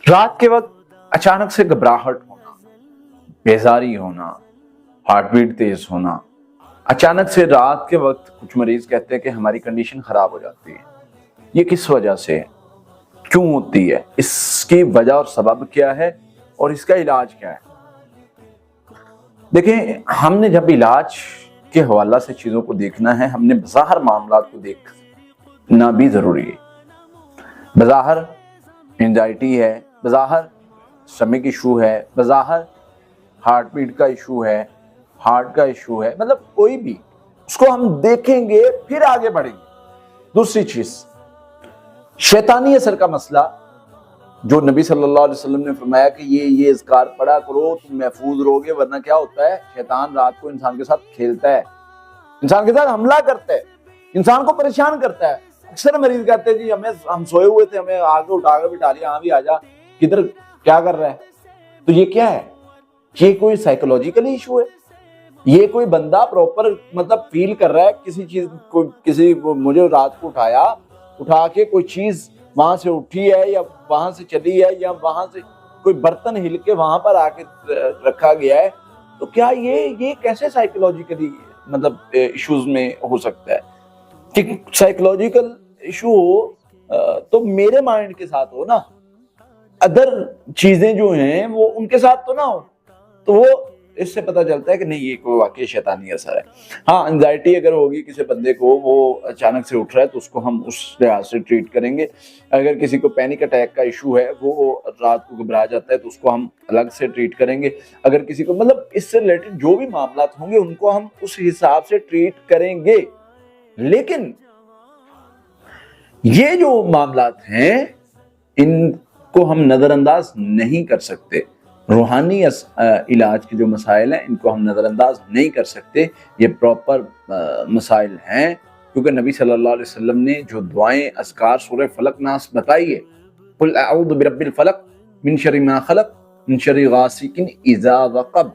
رات کے وقت اچانک سے گھبراہٹ ہونا، بیزاری ہونا، ہارٹ بیٹ تیز ہونا، اچانک سے رات کے وقت کچھ مریض کہتے ہیں کہ ہماری کنڈیشن خراب ہو جاتی ہے۔ یہ کس وجہ سے ہے؟ کیوں ہوتی ہے؟ اس کی وجہ اور سبب کیا ہے اور اس کا علاج کیا ہے؟ دیکھیں، ہم نے جب علاج کے حوالہ سے چیزوں کو دیکھنا ہے، ہم نے بظاہر معاملات کو دیکھنا بھی ضروری ہے۔ بظاہر انزائٹی ہے، بظاہر سٹمک ایشو ہے، بظاہر ہارٹ بیٹ کا ایشو ہے، ہارٹ کا ایشو ہے، مطلب کوئی بھی، اس کو ہم دیکھیں گے پھر آگے بڑھیں گے۔ دوسری چیز، شیطانی اثر کا مسئلہ، جو نبی صلی اللہ علیہ وسلم نے فرمایا کہ یہ اذکار پڑھا کرو تم محفوظ رہو گے، ورنہ کیا ہوتا ہے؟ شیطان رات کو انسان کے ساتھ کھیلتا ہے، انسان کے ساتھ حملہ کرتا ہے، انسان کو پریشان کرتا ہے۔ اکثر مریض کہتے ہیں جی ہم سوئے ہوئے تھے، ہمیں آگے اٹھا کر بٹھا لیا، ہاں بھی آجا، کدھر کیا کر رہا ہے؟ تو یہ کیا ہے؟ یہ کوئی سائیکولوجیکل ایشو ہے؟ یہ کوئی بندہ پروپر مطلب فیل کر رہا ہے کسی چیز کو، مجھے رات کو اٹھا کے کوئی چیز وہاں سے اٹھی ہے یا وہاں سے چلی ہے یا وہاں سے کوئی برتن ہل کے وہاں پر آ کے رکھا گیا ہے، تو کیا یہ کیسے سائیکولوجیکلی مطلب ایشوز میں ہو سکتا ہے؟ کہ سائیکولوجیکل ایشو ہو تو میرے مائنڈ کے ساتھ ہو نا، ادر چیزیں جو ہیں وہ ان کے ساتھ تو نہ ہو، تو وہ اس سے پتہ چلتا ہے کہ نہیں، یہ کوئی واقعی شیطانی اثر ہے۔ ہاں، انزائٹی اگر ہوگی کسی بندے کو، وہ اچانک سے اٹھ رہا ہے، تو اس کو ہم اس لحاظ سے ٹریٹ کریں گے۔ اگر کسی کو پینک اٹیک کا ایشو ہے، وہ رات کو گھبرا جاتا ہے، تو اس کو ہم الگ سے ٹریٹ کریں گے۔ اگر کسی کو مطلب اس سے ریلیٹڈ جو بھی معاملات ہوں گے، ان کو ہم اس حساب سے ٹریٹ کریں گے۔ لیکن یہ جو معاملات ہیں، ان کو ہم نظر انداز نہیں کر سکتے۔ روحانی علاج کے جو مسائل ہیں، ان کو ہم نظر انداز نہیں کر سکتے۔ یہ پراپر مسائل ہیں، کیونکہ نبی صلی اللہ علیہ وسلم نے جو دعائیں اذکار سورہ فلق ناس بتائی ہے، قل اعوذ برب الفلق من شر ما خلق من شر غاسق اذا وقب،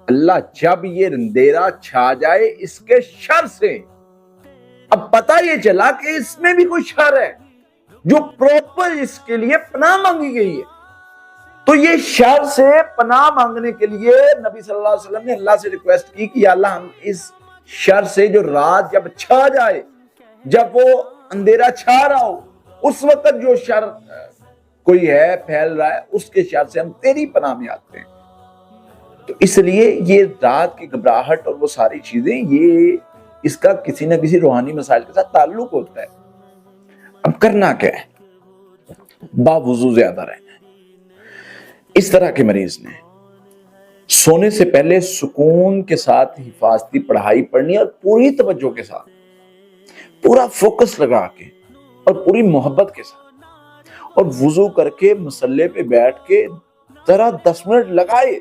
اللہ جب یہ اندھیرا چھا جائے اس کے شر سے۔ اب پتہ یہ چلا کہ اس میں بھی کوئی شر ہے جو پراپر اس کے لیے پناہ مانگی گئی ہے۔ تو یہ شر سے پناہ مانگنے کے لیے نبی صلی اللہ علیہ وسلم نے اللہ سے ریکویسٹ کی کہ یا اللہ، ہم اس شر سے جو رات جب چھا جائے، جب وہ اندھیرا چھا رہا ہو، اس وقت جو شر کوئی ہے پھیل رہا ہے، اس کے شر سے ہم تیری پناہ میں آتے ہیں۔ تو اس لیے یہ رات کی گھبراہٹ اور وہ ساری چیزیں، یہ اس کا کسی نہ کسی روحانی مسائل کے ساتھ تعلق ہوتا ہے۔ اب کرنا کیا ہے؟ باوضو زیادہ رہنا ہے۔ اس طرح کے مریض نے سونے سے پہلے سکون کے ساتھ حفاظتی پڑھائی پڑھنی، اور پوری توجہ کے ساتھ، پورا فوکس لگا کے اور پوری محبت کے ساتھ، اور وضو کر کے مصلے پہ بیٹھ کے ذرا 10 منٹ لگائے،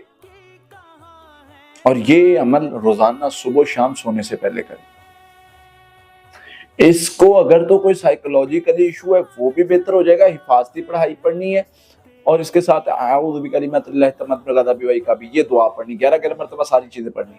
اور یہ عمل روزانہ صبح و شام سونے سے پہلے کریں۔ اس کو اگر تو کوئی سائیکولوجیکل ایشو ہے، وہ بھی بہتر ہو جائے گا۔ حفاظتی پڑھائی پڑھنی ہے، اور اس کے ساتھ اعوذ بکلمات اللہ التامات من غضبہ وعقابہ، یہ دعا پڑھنی، 11 مرتبہ ساری چیزیں پڑھنی۔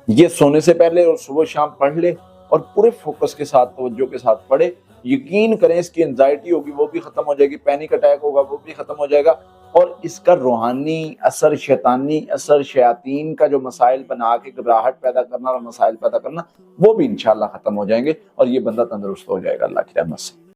یہ سونے سے پہلے اور صبح شام پڑھ لے، اور پورے فوکس کے ساتھ، توجہ کے ساتھ پڑھے۔ یقین کریں اس کی انزائٹی ہوگی وہ بھی ختم ہو جائے گی، پینک اٹیک ہوگا وہ بھی ختم ہو جائے گا، اور اس کا روحانی اثر، شیطانی اثر، شیاطین کا جو مسائل بنا کے گھبراہٹ پیدا کرنا اور مسائل پیدا کرنا، وہ بھی انشاءاللہ ختم ہو جائیں گے، اور یہ بندہ تندرست ہو جائے گا اللہ کی رحمت سے۔